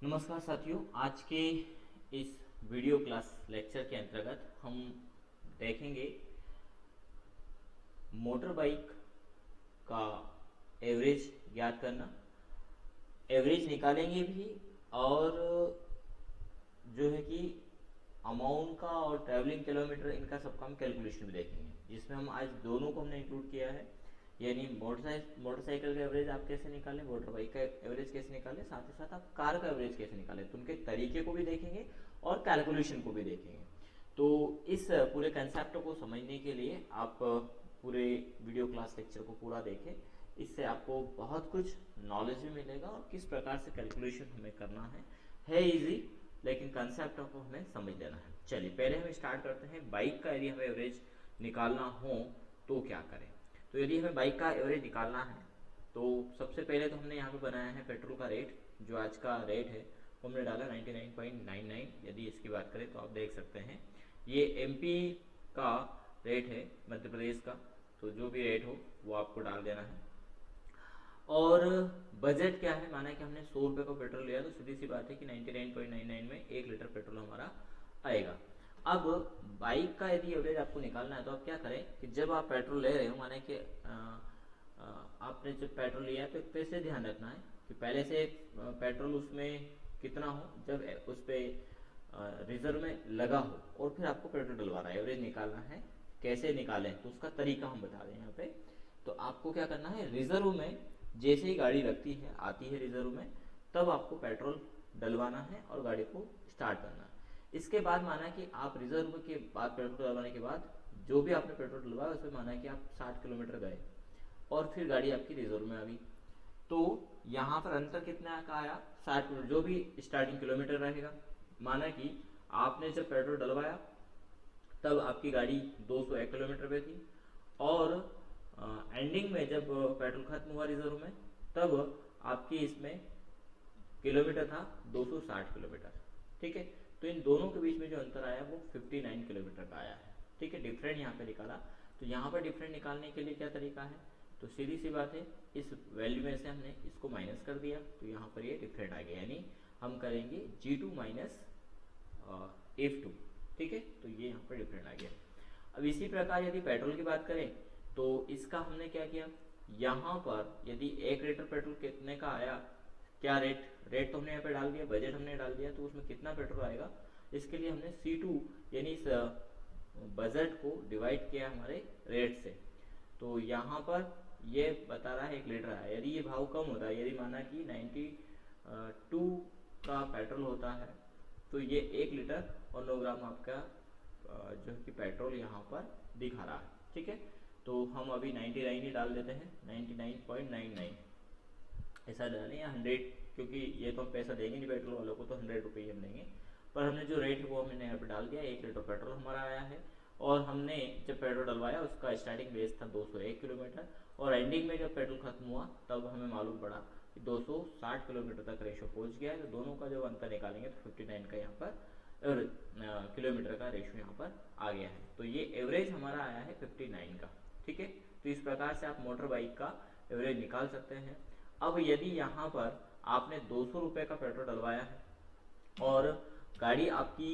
नमस्कार साथियों, आज के इस वीडियो क्लास लेक्चर के अंतर्गत हम देखेंगे मोटर बाइक का एवरेज ज्ञात करना। एवरेज निकालेंगे भी और जो है कि अमाउंट का और ट्रैवलिंग किलोमीटर इनका सबका हम कैलकुलेशन भी देखेंगे, जिसमें हम आज दोनों को हमने इंक्लूड किया है। यानी मोटरसाइकिल का एवरेज आप कैसे निकालें, मोटर बाइक का एवरेज कैसे निकालें, साथ ही साथ आप कार का एवरेज कैसे निकालें, तो उनके तरीके को भी देखेंगे और कैलकुलेशन को भी देखेंगे। तो इस पूरे कंसेप्ट को समझने के लिए आप पूरे वीडियो क्लास लेक्चर को पूरा देखें। इससे आपको बहुत कुछ नॉलेज भी मिलेगा और किस प्रकार से कैलकुलेशन हमें करना है इजी, लेकिन कंसेप्ट को हमें समझ लेना है। चलिए पहले हम स्टार्ट करते हैं, बाइक का यदि हमें एवरेज निकालना हो तो क्या करें। तो यदि हमें बाइक का एवरेज निकालना है तो सबसे पहले तो हमने यहाँ पे बनाया है पेट्रोल का रेट। जो आज का रेट है वो हमने डाला 99.99। यदि इसकी बात करें तो आप देख सकते हैं ये एमपी का रेट है, मध्य प्रदेश का, तो जो भी रेट हो वो आपको डाल देना है। और बजट क्या है, माना कि हमने 100 रुपये का पेट्रोल लिया तो सीधी सी बात है कि 99.99 में 1 लीटर पेट्रोल हमारा आएगा। अब बाइक का यदि एवरेज आपको निकालना है तो आप क्या करें कि जब आप पेट्रोल ले रहे हो, माना कि आपने जब पेट्रोल लिया है तो एक पैसे ध्यान रखना है कि पहले से पेट्रोल उसमें कितना हो, जब उस पर रिजर्व में लगा हो और फिर आपको पेट्रोल डलवाना है, एवरेज निकालना है। कैसे निकालें तो उसका तरीका हम बता दें यहाँ पे। तो आपको क्या करना है, रिजर्व में जैसे ही गाड़ी लगती है, आती है रिजर्व में, तब आपको पेट्रोल डलवाना है और गाड़ी को स्टार्ट करना है। इसके बाद माना कि आप रिजर्व के बाद पेट्रोल डलवाने के बाद जो भी आपने पेट्रोल डलवाया उसमें माना कि आप 60 किलोमीटर गए और फिर गाड़ी आपकी रिजर्व में आ गई, तो यहाँ पर अंतर कितना का आया, 60 जो भी स्टार्टिंग किलोमीटर रहेगा। माना कि आपने जब पेट्रोल डलवाया तब आपकी गाड़ी 201 किलोमीटर पे थी और एंडिंग में जब पेट्रोल खत्म हुआ रिजर्व में तब आपकी इसमें किलोमीटर था 260 किलोमीटर। ठीक है, तो इन दोनों के बीच में जो अंतर आया वो 59 किलोमीटर का आया है। ठीक है, डिफरेंट यहाँ पे निकाला। तो यहाँ पर डिफरेंट निकालने के लिए क्या तरीका है, तो सीधी सी बात है, इस वैल्यू में से हमने इसको माइनस कर दिया तो यहाँ पर ये डिफरेंट आ गया, यानी हम करेंगे G2 माइनस F2। ठीक है, तो ये यहाँ पर डिफरेंट आ गया। अब इसी प्रकार यदि पेट्रोल की बात करें तो इसका हमने क्या किया, यहाँ पर यदि 1 लीटर पेट्रोल कितने का आया, क्या रेट तो हमने यहाँ पे डाल दिया, बजट हमने डाल दिया, तो उसमें कितना पेट्रोल आएगा इसके लिए हमने C2 यानी इस बजट को डिवाइड किया हमारे रेट से। तो यहाँ पर ये बता रहा है 1 लीटर आया। यदि ये भाव कम होता है, यदि माना कि 92 का पेट्रोल होता है तो ये 1 लीटर और 9 ग्राम आपका जो कि पेट्रोल यहाँ पर दिखा रहा है। ठीक है, तो हम अभी 99 ही डाल देते हैं, 99.99 ऐसा डालें या 100, क्योंकि ये तो हम पैसा देंगे नहीं पेट्रोल वालों को, तो 100 रुपये ही हम देंगे। पर हमने जो रेट है वो हमने यहाँ पे डाल दिया, 1 लीटर पेट्रोल हमारा आया है। और हमने जब पेट्रोल डलवाया उसका स्टार्टिंग बेस था 201 किलोमीटर और एंडिंग में जब पेट्रोल खत्म हुआ तब हमें मालूम पड़ा कि 260 किलोमीटर तक रेशो पहुंच गया है। तो दोनों का जब अंतर निकालेंगे तो 59 का यहाँ पर किलोमीटर का रेशो यहाँ पर आ गया है। तो ये एवरेज हमारा आया है 59 का। ठीक है, तो इस प्रकार से आप मोटर बाइक का एवरेज निकाल सकते हैं। अब यदि यहाँ पर आपने 200 रुपये का पेट्रोल डलवाया है और गाड़ी आपकी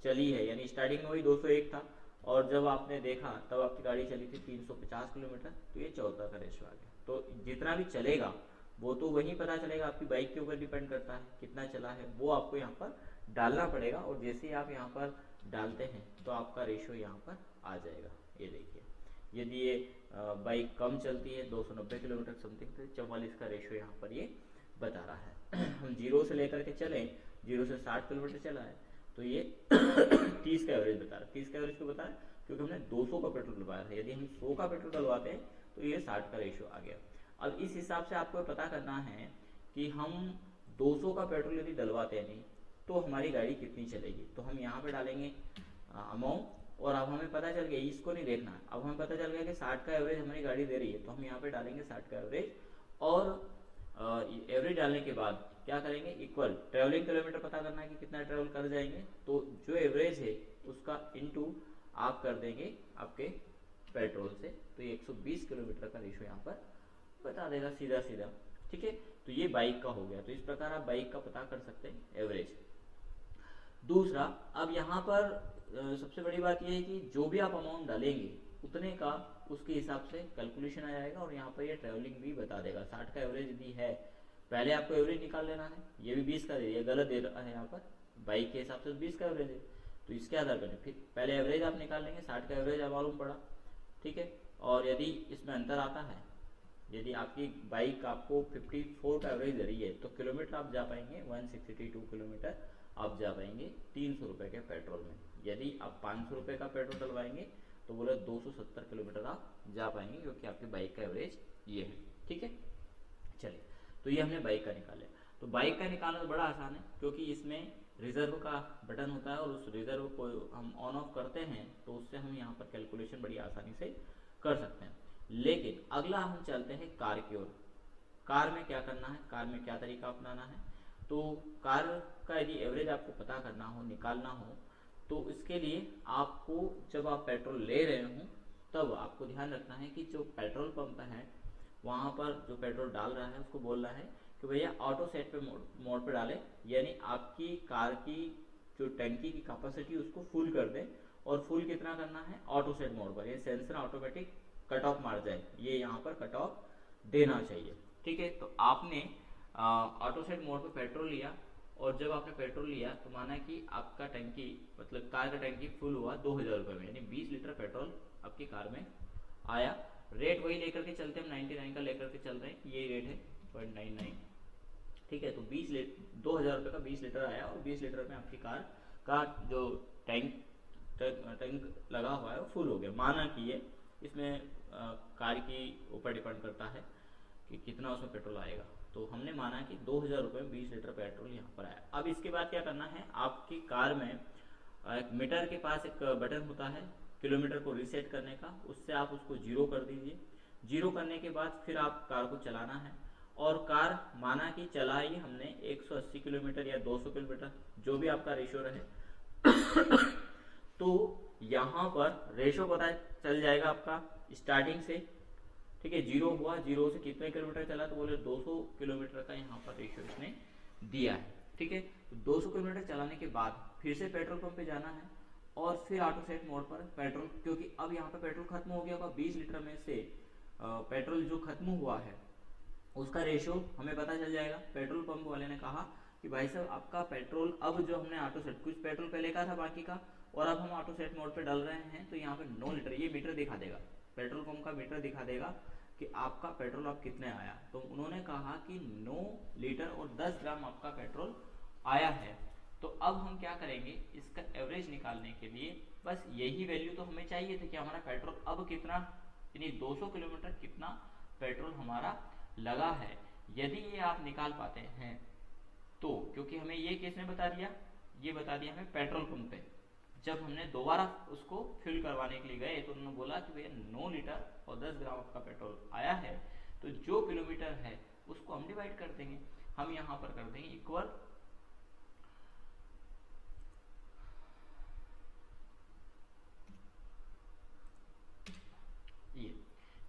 चली है, यानी स्टार्टिंग में वही 201 था और जब आपने देखा तब आपकी गाड़ी चली थी 350 किलोमीटर, तो ये 14 का रेशो आ गया। तो जितना भी चलेगा वो तो वही पता चलेगा, आपकी बाइक के ऊपर डिपेंड करता है कितना चला है, वो आपको यहाँ पर डालना पड़ेगा। और जैसे ही आप यहाँ पर डालते हैं तो आपका रेशो यहाँ पर आ जाएगा। ये देखिए, यदि ये बाइक कम चलती है 290 किलोमीटर समथिंग, तो 44 का रेशो यहाँ पर ये बता रहा है। हम जीरो से लेकर के चलें, 0 से 60 किलोमीटर चला है तो ये 30 का एवरेज बता रहा है। 30 का एवरेज क्यों बता रहा है, क्योंकि हमने 200 का पेट्रोल डलवाया था। यदि हम 100 का पेट्रोल डलवाते हैं तो ये 60 का रेशो आ गया। अब इस हिसाब से आपको पता करना है कि हम 200 का पेट्रोल यदि डलवाते हैं तो हमारी गाड़ी कितनी चलेगी। तो हम यहाँ पे डालेंगे अमाउंट, और अब हमें पता चल गया, इसको नहीं देखना, अब हमें पता चल गया कि 60 का एवरेज हमारी गाड़ी दे रही है, तो हम यहाँ पे डालेंगे 60 का एवरेज। और एवरेज डालने के बाद क्या करेंगे, इक्वल ट्रेवलिंग किलोमीटर पता करना है कि कितना ट्रेवल कर जाएंगे, तो जो एवरेज है उसका इनटू आप कर देंगे आपके पेट्रोल से, तो ये 120 किलोमीटर का रेशो यहाँ पर बता देगा सीधा सीधा। ठीक है, तो ये बाइक का हो गया। तो इस प्रकार आप बाइक का पता कर सकते हैं एवरेज। दूसरा, अब यहाँ पर सबसे बड़ी बात यह है कि जो भी आप अमाउंट डालेंगे उतने का उसके हिसाब से कैलकुलेशन आ जाएगा, और यहाँ पर ये ट्रैवलिंग भी बता देगा। 60 का एवरेज यदि है, पहले आपको एवरेज निकाल लेना है, ये भी 20 का दे दिया, गलत दे रहा है यहाँ पर, बाइक के हिसाब से 20 का एवरेज है, तो इसके आधार पर फिर पहले एवरेज आप निकाल लेंगे, 60 का एवरेज आप मालूम पड़ा, ठीक है। और यदि इसमें अंतर आता है, यदि आपकी बाइक आपको 54 का एवरेज दे रही है, तो किलोमीटर आप जा पाएंगे 162 किलोमीटर आप जा पाएंगे 300 रुपये के पेट्रोल में। यदि आप 500 रुपये का पेट्रोल डलवाएंगे तो बोले 270 किलोमीटर आप जा पाएंगे, क्योंकि आपकी बाइक का एवरेज ये है, ठीक है। चलिए, तो ये हमने बाइक का निकाला। तो बाइक का निकालना बड़ा आसान है, क्योंकि इसमें रिजर्व का बटन होता है, और उस रिजर्व को हम ऑन ऑफ करते हैं तो उससे हम यहाँ पर कैलकुलेशन बड़ी आसानी से कर सकते हैं। लेकिन अगला हम चलते हैं कार की ओर। कार में क्या करना है, कार में क्या तरीका अपनाना है। तो कार का यदि एवरेज आपको पता करना हो, निकालना हो, तो इसके लिए आपको जब आप पेट्रोल ले रहे हो तब आपको ध्यान रखना है कि जो पेट्रोल पंप है वहाँ पर जो पेट्रोल डाल रहा है उसको बोलना है कि भैया ऑटो सेट पे मोड पे डाले, यानी आपकी कार की जो टंकी की कैपेसिटी उसको फुल कर दे। और फुल कितना करना है, ऑटो सेट मोड पर, ये सेंसर ऑटोमेटिक कट ऑफ मार जाए, ये यहाँ पर कट ऑफ देना चाहिए, ठीक है। तो आपने ऑटो सेट मोड पे पेट्रोल लिया, और जब आपने पेट्रोल लिया तो माना कि आपका टंकी मतलब कार का टंकी फुल हुआ 2000 रुपये में, यानी 20 लीटर पेट्रोल आपकी कार में आया। रेट वही लेकर के चलते, हम 99 का लेकर के चल रहे हैं, यही रेट है 0.99, ठीक है। तो 2000 रुपये का 20 लीटर आया, और 20 लीटर में आपकी कार का जो टैंक लगा हुआ है वो फुल हो गया। माना कि ये इसमें कार की ऊपर डिपेंड करता है कि कितना उसमें पेट्रोल आएगा। तो हमने माना कि 2000 रुपये में 20 लीटर पेट्रोल यहाँ पर आया। अब इसके बाद क्या करना है, आपकी कार में एक मीटर के पास एक बटन होता है किलोमीटर को रीसेट करने का, उससे आप उसको 0 कर दीजिए। 0 करने के बाद फिर आप कार को चलाना है, और कार माना कि चलाई हमने 180 किलोमीटर या 200 किलोमीटर, जो भी आपका रेशियो रहे तो यहाँ पर रेशियो पता चल जाएगा आपका स्टार्टिंग से, ठीक है। 0 हुआ, 0 से कितने किलोमीटर चला, तो बोले 200 किलोमीटर का यहाँ पर रेशियो इसने दिया है, ठीक है। तो 200 किलोमीटर चलाने के बाद फिर से पेट्रोल पंप पे जाना है, और फिर ऑटो सेट मोड पर पेट्रोल, क्योंकि अब यहाँ पर पेट्रोल खत्म हो गया होगा, 20 लीटर में से पेट्रोल जो खत्म हुआ है उसका रेशियो हमें पता चल जाएगा। पेट्रोल पंप वाले ने कहा कि भाई साहब आपका पेट्रोल, अब जो हमने ऑटो सेट, कुछ पेट्रोल पहले का था बाकी का, और अब हम ऑटो सेट मोड पे डाल रहे हैं, तो यहाँ पे 9 लीटर, ये मीटर दिखा देगा, पेट्रोल पंप का मीटर दिखा देगा कि आपका पेट्रोल अब कितने आया। तो उन्होंने कहा कि 9 लीटर और 10 ग्राम आपका पेट्रोल आया है। तो अब हम क्या करेंगे, इसका एवरेज निकालने के लिए बस यही वैल्यू तो हमें चाहिए थी कि हमारा पेट्रोल अब कितना, यानी 200 किलोमीटर कितना पेट्रोल हमारा लगा है। यदि ये आप निकाल पाते हैं तो, क्योंकि हमें ये किसने बता दिया, ये बता दिया हमें पेट्रोल पंप पे। जब हमने दोबारा उसको फिल करवाने के लिए गए तो उन्होंने बोला कि भैया 9 लीटर और 10 ग्राम आपका पेट्रोल आया है, तो जो किलोमीटर है उसको हम डिवाइड कर देंगे। हम यहाँ पर कर देंगे इक्वल ये,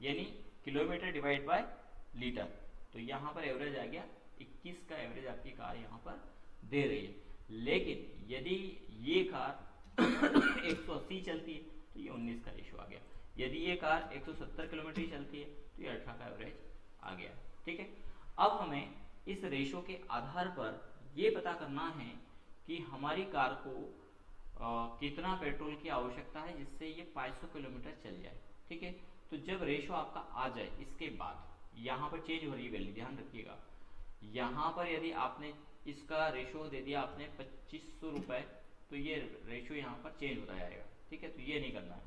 यानी किलोमीटर डिवाइड बाय लीटर। तो यहाँ पर एवरेज आ गया 21 का एवरेज आपकी कार यहाँ पर दे रही है। लेकिन यदि ये कार 180 चलती है तो ये 19 का रेशियो आ गया। यदि ये कार 170 किलोमीटर ही चलती है तो ये 18 का एवरेज आ गया, ठीक है। अब हमें इस रेशियो के आधार पर ये पता करना है कि हमारी कार को कितना पेट्रोल की आवश्यकता है जिससे ये 500 किलोमीटर चल जाए, ठीक है। तो जब रेशियो आपका आ जाए, इसके बाद यहाँ पर चेंज हो रही है वैल्यू, ध्यान रखिएगा। यहाँ पर यदि आपने इसका रेशियो दे दिया आपने 2500 रुपये, तो ये रेशियो यहाँ पर चेंज होता जाएगा, ठीक है। तो ये नहीं करना है।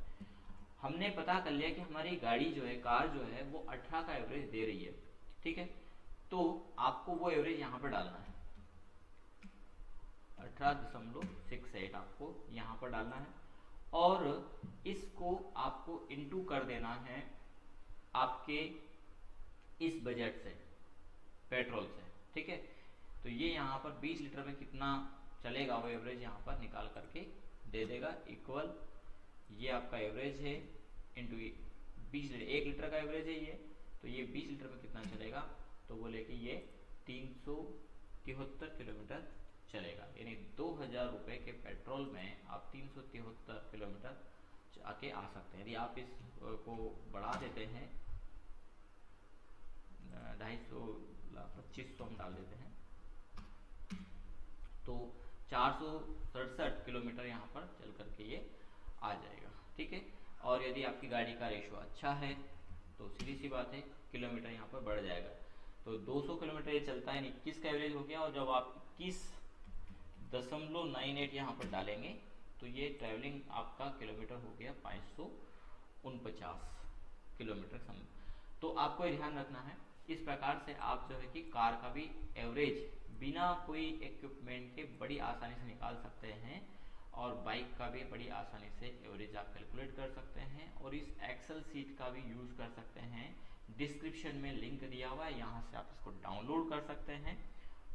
हमने पता कर लिया कि हमारी गाड़ी जो है, कार जो है वो 18 का एवरेज दे रही है, ठीक है। तो आपको वो एवरेज यहाँ पर डालना है, 18.68 आपको यहाँ पर डालना है, और इसको आपको इनटू कर देना है आपके इस बजट से, पेट्रोल से, ठीक है। तो ये यहाँ पर 20 लीटर में कितना चलेगा वो एवरेज यहाँ पर निकाल करके दे देगा, इक्वल ये आपका एवरेज है इंटू 20 लीटर, 1 लीटर का एवरेज है ये, तो ये 20 लीटर में कितना चलेगा, तो बोले कि ये 373 किलोमीटर चलेगा, यानी 2000 रुपये के पेट्रोल में आप 373 किलोमीटर आके आ सकते हैं। यदि आप इस को बढ़ा देते हैं 250 हम डाल देते हैं तो 467 किलोमीटर यहाँ पर चल करके ये आ जाएगा, ठीक है। और यदि आपकी गाड़ी का रेशो अच्छा है तो सीधी सी बात है किलोमीटर यहाँ पर बढ़ जाएगा। तो 200 किलोमीटर ये चलता है, 21 का एवरेज हो गया, और जब आप 21.98 यहाँ पर डालेंगे तो ये ट्रैवलिंग आपका किलोमीटर हो गया 549 किलोमीटर समझ। तो आपको ये ध्यान रखना है, इस प्रकार से आप जो है कि कार का भी एवरेज बिना कोई इक्विपमेंट के बड़ी आसानी से निकाल सकते हैं, और बाइक का भी बड़ी आसानी से एवरेज आप कैलकुलेट कर सकते हैं, और इस एक्सेल सीट का भी यूज़ कर सकते हैं। डिस्क्रिप्शन में लिंक दिया हुआ है, यहाँ से आप इसको डाउनलोड कर सकते हैं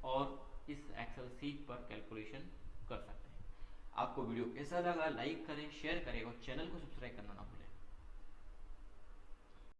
और इस एक्सेल सीट पर कैलकुलेशन कर सकते हैं। आपको वीडियो कैसा लगा लाइक करें, शेयर करें और चैनल को सब्सक्राइब करना ना भूलें।